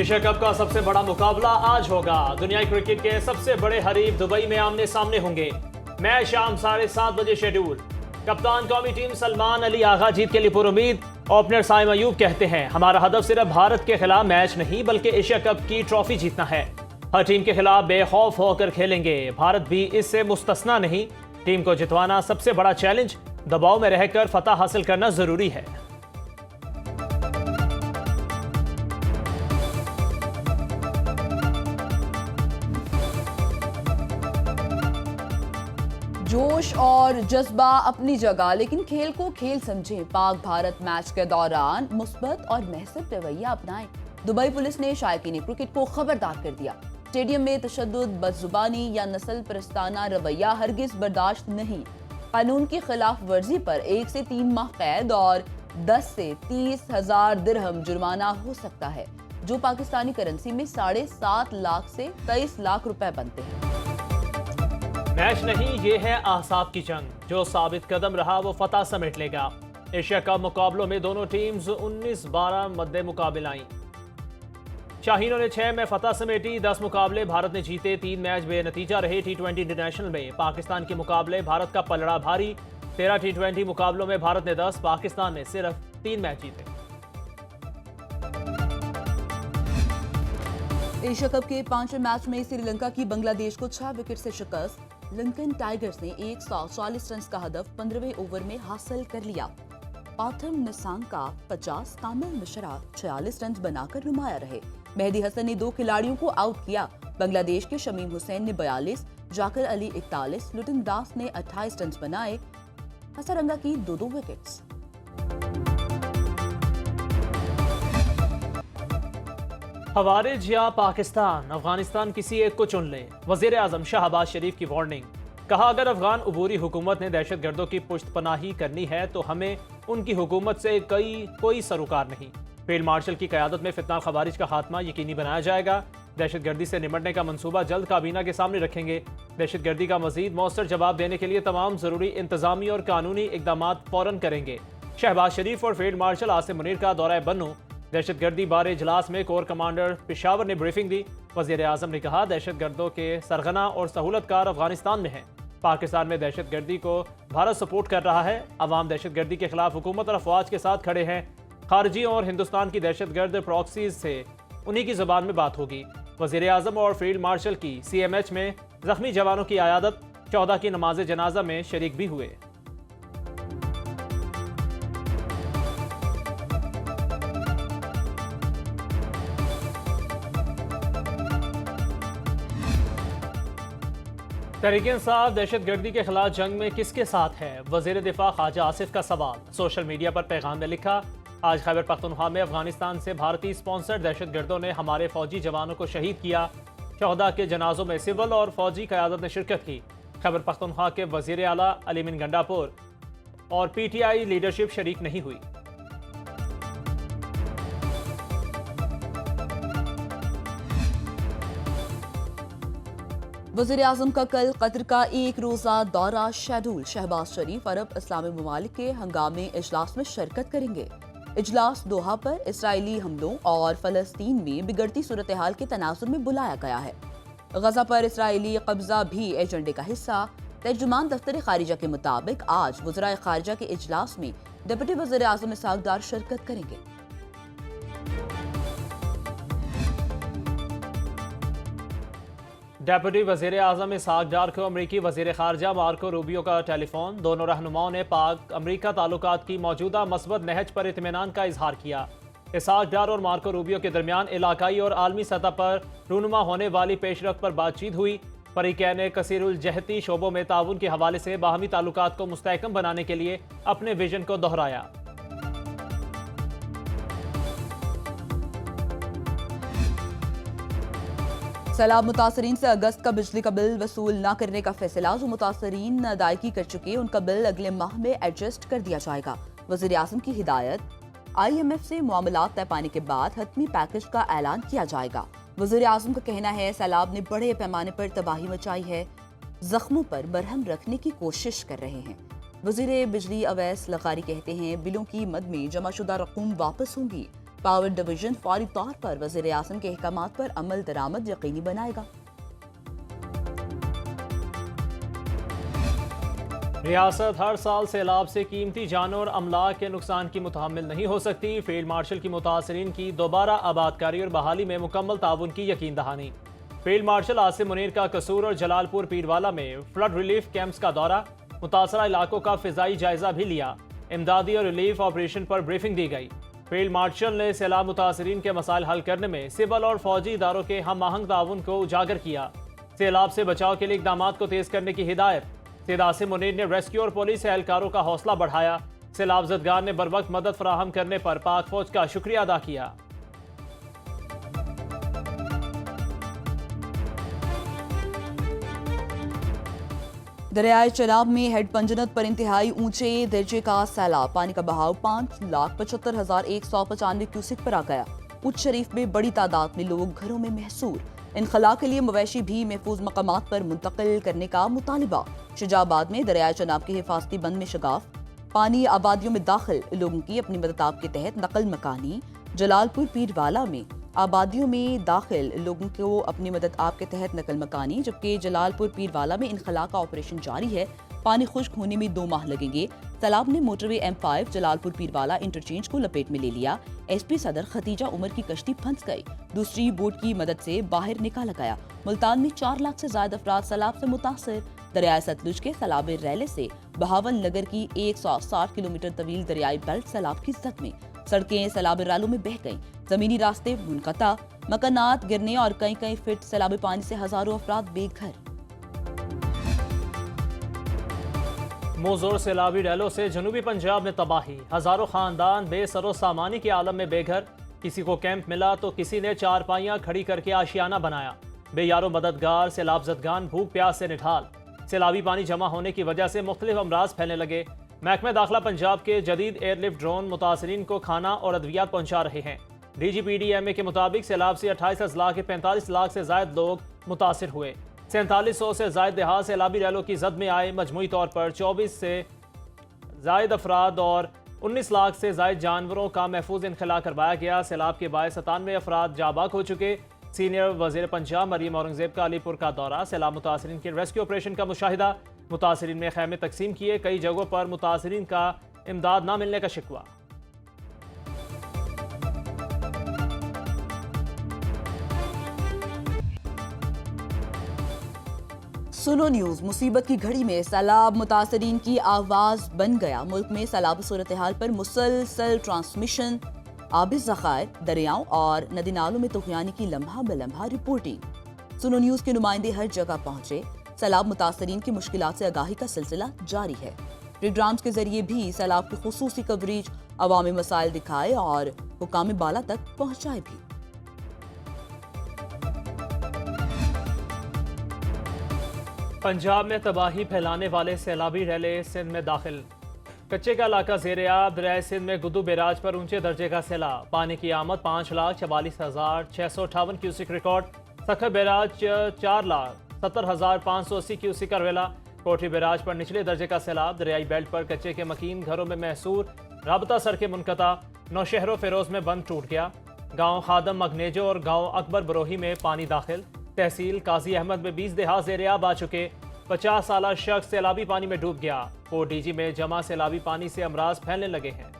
Asia cup का सबसे बड़ा मुकाबला आज होगा। दुनिया क्रिकेट के सबसे बड़े हरीफ दुबई में आमने सामने होंगे। मैच शाम 7:30 बजे शेड्यूल। कप्तान कौमी टीम सलमान अली आगा जीत के लिए पुरुमीद। ओपनर साइम अयूब कहते हैं, हमारा हदफ सिर्फ भारत के खिलाफ मैच नहीं बल्कि एशिया कप की ट्रॉफी जीतना है। हर टीम के खिलाफ बेखौफ होकर खेलेंगे, भारत भी इससे मुस्तस्ना नहीं। टीम को जितवाना सबसे बड़ा चैलेंज, दबाव में रहकर फतह हासिल करना जरूरी है। जोश और जज्बा अपनी जगह, लेकिन खेल को खेल समझें। पाक भारत मैच के दौरान मुस्बत और महसब रवैया अपनाएं। दुबई पुलिस ने शायकीन क्रिकेट को खबरदार कर दिया। स्टेडियम में तशद्दुद, बदजुबानी या नस्ल परस्ताना रवैया हरगिज बर्दाश्त नहीं। कानून की खिलाफ वर्जी पर 1 से 3 माह कैद और 10 से 30,000 दिरहम जुर्माना हो सकता है, जो पाकिस्तानी करेंसी में 7.5 लाख से 23 लाख रुपए बनते हैं। मैच नहीं, ये है आसाब की जंग। जो साबित कदम रहा वो फतह समेट लेगा। एशिया कप मुकाबलों में दोनों टीम्स 19-12 मद्दे मुकाबले आईं। शाहीनों ने 6 में फतह समेटी। 10 मुकाबले भारत ने जीते, 3 मैच बेनतीजा रहे। T20 इंटरनेशनल में पाकिस्तान के मुकाबले भारत का पलड़ा भारी। 13 T20 मुकाबलों में भारत ने 10, पाकिस्तान ने सिर्फ 3 मैच जीते। एशिया कप के 5वें मैच में श्रीलंका की बांग्लादेश को 6 विकेट से शिकस्त। लंकन टाइगर्स ने 140 रन का हदफ 15वें ओवर में हासिल कर लिया। पाथम निसांका 50, तामिल मिश्रा 46 रन बनाकर नुमाया रहे। मेहदी हसन ने 2 खिलाड़ियों को आउट किया। बांग्लादेश के शमीम हुसैन ने 42, जाकिर अली 41, लुटिन दास ने 28 रन बनाए। हसरंगा की 2 विकेट्स। खवारिज या पाकिस्तान, अफगानिस्तान किसी एक को चुन ले। वजीर आजम शहबाज शरीफ की वार्निंग। कहा, अगर अफगान अबूरी हुकूमत ने दहशतगर्दों की पुश्तपनाही करनी है तो हमें उनकी हुकूमत से कोई सरोकार नहीं। फील्ड मार्शल की क़यादत में फितना खवारिज का खात्मा यकीनी बनाया जाएगा। दहशतगर्दी से निपटने का मंसूबा जल्द काबीना के सामने रखेंगे। दहशतगर्दी का मजीद मौसर जवाब देने के लिए तमाम जरूरी इंतजामी और कानूनी इकदाम फौरन करेंगे। शहबाज शरीफ और फील्ड मार्शल आसिम मुनीर का दौरा बन्नू। दहशतगर्दी बारे इजलास में कोर कमांडर पेशावर ने ब्रीफिंग दी। वजीर आजम ने कहा, दहशतगर्दों के सरगना और सहूलतकार अफगानिस्तान में हैं। पाकिस्तान में दहशतगर्दी को भारत सपोर्ट कर रहा है। अवाम दहशतगर्दी के खिलाफ हुकूमत और अफवाज के साथ खड़े हैं। खारजी और हिंदुस्तान की दहशतगर्द प्रॉक्सीज से उन्हीं की जबान में बात होगी। वजीर आजम और फील्ड मार्शल की CMH में जख्मी जवानों की आयादत। 14 की नमाज जनाजा में शरीक भी हुए। तहरीक-ए-इंसाफ दहशतगर्दी के खिलाफ जंग में किसके साथ है? वजीर दिफा ख्वाजा आसिफ का सवाल। सोशल मीडिया पर पैगाम में लिखा, आज खैबर पख्तूनख्वा में अफगानिस्तान से भारतीय स्पॉन्सर्ड दहशतगर्दों ने हमारे फौजी जवानों को शहीद किया। 14 के जनाजों में सिविल और फौजी क़यादत ने शिरकत की। खैबर पख्तूनख्वा के वजीर आला अलीमिन गंडापुर और PTI लीडरशिप शरीक नहीं हुई। वज़ीर आज़म का कल कतर का 1 रोज़ा दौरा शेड्यूल। शहबाज शरीफ अरब इस्लामी ममालिक के हंगामी इजलास में शिरकत करेंगे। इजलास दोहा पर इसराइली हमलों और फ़लस्तीन में बिगड़ती सूरत हाल के तनाजुर में बुलाया गया है। गजा पर इसराइली कब्जा भी एजेंडे का हिस्सा। तर्जुमान दफ्तर खारिजा के मुताबिक आज वज़राए खारिजा के इजलास में डिप्टी वज़ीर आज़म इसहाक डार शिरकत करेंगे। डेप्यूटी वजीर आजम इसहाक डार को अमरीकी वजीर खारजा मार्को रूबियो का टेलीफोन। दोनों रहनुमाओं ने पाक अमरीका ताल्लुकात की मौजूदा मस्बत नहज पर इत्मीनान का इजहार किया। इसहाक डार और मार्को रूबियो के दरमियान इलाकाई और आलमी सतह पर रूनुमा होने वाली पेशरफ्त पर बातचीत हुई। फरीकैन ने कसीरुल जहती शोबों में ताउन के हवाले से बाहमी ताल्लुकात को मुस्तहकम बनाने के लिए अपने विजन को दोहराया। सैलाब मुतासरीन से अगस्त का बिजली का बिल वसूल न करने का फैसला। जो मुतासरीन अदायगी कर चुके उनका बिल अगले माह में एडजस्ट कर दिया जाएगा। वज़ीर आज़म की हिदायत, IMF से मामलात तय पाने के बाद हतमी पैकेज का ऐलान किया जाएगा। वज़ीर आज़म का कहना है, सैलाब ने बड़े पैमाने पर तबाही मचाई है, जख्मों पर मरहम रखने की कोशिश कर रहे हैं। वज़ीर बिजली अवैस लखारी कहते हैं, बिलों की मद में जमाशुदा रकूम वापस होंगी। पावर डिवीजन फौरी तौर पर वज़ीर आज़म के अहकामात पर अमल दरामद यकीनी बनाएगा। रियासत हर साल सैलाब से कीमती जानों और अमलाक के नुकसान की मुतहम्मिल नहीं हो सकती। फील्ड मार्शल की मुतासरीन की दोबारा आबादकारी और बहाली में मुकम्मल ताउन की यकीन दहानी। फील्ड मार्शल आसिम मुनीर का कसूर और जलालपुर पीरवाला में फ्लड रिलीफ कैंप्स का दौरा, मुतासरा इलाकों का फिजाई जायजा भी लिया। इमदादी और रिलीफ ऑपरेशन पर ब्रीफिंग दी गई। फील्ड मार्शल ने सैलाब मुतासरीन के मसाइल हल करने में सिविल और फौजी इदारों के हम आहंग ताउन को उजागर किया। सैलाब से बचाव के लिए इकदाम को तेज करने की हिदायत। सैयद आसिम मुनीर ने रेस्क्यू और पुलिस एहलकारों का हौसला बढ़ाया। सैलाब ज़दगार ने बरवक्त मदद फराहम करने पर पाक फौज का शुक्रिया अदा किया। दरियाए चनाब में हेड पंजनत पर इंतहाई ऊंचे दर्जे का सैलाब, पानी का बहाव 5,75,195 क्यूसिक पर आ गया। उच्च शरीफ में बड़ी तादाद में लोग घरों में महसूर। इनखला के लिए मवेशी भी महफूज मकामात पर मुंतकिल करने का मुतालिबा। शुजाबाद में दरियाए चनाब के हिफाजती बंद में शगाफ, पानी आबादियों में दाखिल, लोगों की अपनी मदद के तहत नकल मकानी। जलालपुर पीरवाला में आबादियों में दाखिल, लोगों को अपनी मदद के तहत नकल मकानी, जबकि जलालपुर पीरवाला में इनखला का ऑपरेशन जारी है। पानी खुश्क होने में 2 माह लगेंगे। सैलाब ने motorway M5 Jalalpur Pirwala interchange को लपेट में ले लिया। SP सदर खतीजा उमर की कश्ती फंस गई, दूसरी बोट की मदद से बाहर निकाला गया। मुल्तान में 4 लाख से ज्यादा अफराद सैलाब से मुतासर। दरियाए सतलुज के सैलाब रैले से बहावल नगर की 160 किलोमीटर तवील दरियाई बेल्ट सैलाब की जद में। सड़कें सैलाब रैलों में बह गईं, जमीनी रास्ते मुनक़ता, मकानात गिरने और कई फीट सैलाब पानी से हजारों अफराद बेघर। मोजोर सैलाबी रैलों से जनूबी पंजाब में तबाही, हजारों खानदान बेसरो सामानी के आलम में बेघर। किसी को कैंप मिला तो किसी ने चारपाइयां खड़ी करके आशियाना बनाया। बेयारो मददगार सैलाब ज़दगान भूख प्यास से निठाल। सैलाबी पानी जमा होने की वजह से मुख्तलिफ अमराज फैलने लगे। महकमा दाखिला पंजाब के जदीद एयरलिफ्ट ड्रोन मुतासरीन को खाना और अद्वियात पहुंचा रहे हैं। DGPDMA के मुताबिक सैलाब से 28 अजला के 45 लाख से जायद लोग मुतासर हुए। 4700 से जायद देहात सैलाबी रैलों की जद में आए। मजमूई तौर पर 24 से जायद अफराद और 19 लाख से जायद जानवरों का महफूज इनखला करवाया गया। सैलाब के बायस 97 अफराद जाबाक हो चुके। सीनियर वज़ीर पंजाब मरियम औरंगजेब का अलीपुर का दौरा, सैलाब मुतासरीन के रेस्क्यू ऑपरेशन का मुशाहिदा। मुतासरीन में खैमे तकसीम किए, कई जगहों पर मुतासरीन का इमदाद न मिलने का शिकवा। सुनो न्यूज, मुसीबत की घड़ी में सैलाब मुतासरीन की आवाज बन गया। मुल्क में सैलाब सूरत हाल पर मुसलसल ट्रांसमिशन, आबी ज़खायर, दरियाओं और नदी नालों में तुग़यानी की लम्हा बलम्हा रिपोर्टिंग। सुनो न्यूज के नुमाइंदे हर जगह पहुंचे। सैलाब मुतासरीन की मुश्किलात से आगाही का सिलसिला जारी है। प्रोग्राम्स के जरिए भी सैलाब की खुसूसी कवरेज, अवामी मसाइल दिखाए और हुकाम बाला तक पहुंचाए भी। पंजाब में तबाही फैलाने वाले सैलाबी रैले सिंध में दाखिल। कच्चे का इलाका ज़ेर-ए-आब। दरियाए सिंध में गुद्दू बैराज पर ऊंचे दर्जे का सैलाब, पानी की आमद 5,44,658 cusec record. Sukkur barrage 4,70,580 cusec का रवेला। कोठी बैराज पर निचले दर्जे का सैलाब। दरियाई बेल्ट पर कच्चे के मकीन घरों में महसूर, राबता सड़कें मुनक़ता। नौशहरों फेरोज में बंद टूट गया। गाँव खादम मगनेजो और गाँव अकबर बरोही में पानी दाखिल। तहसील काजी अहमद में 20 देहात ज़ेर-ए-आब आ चुके। 50 साला शख्स सैलाबी पानी में डूब गया। कोट डीजी में जमा सैलाबी पानी से अमराज फैलने लगे हैं।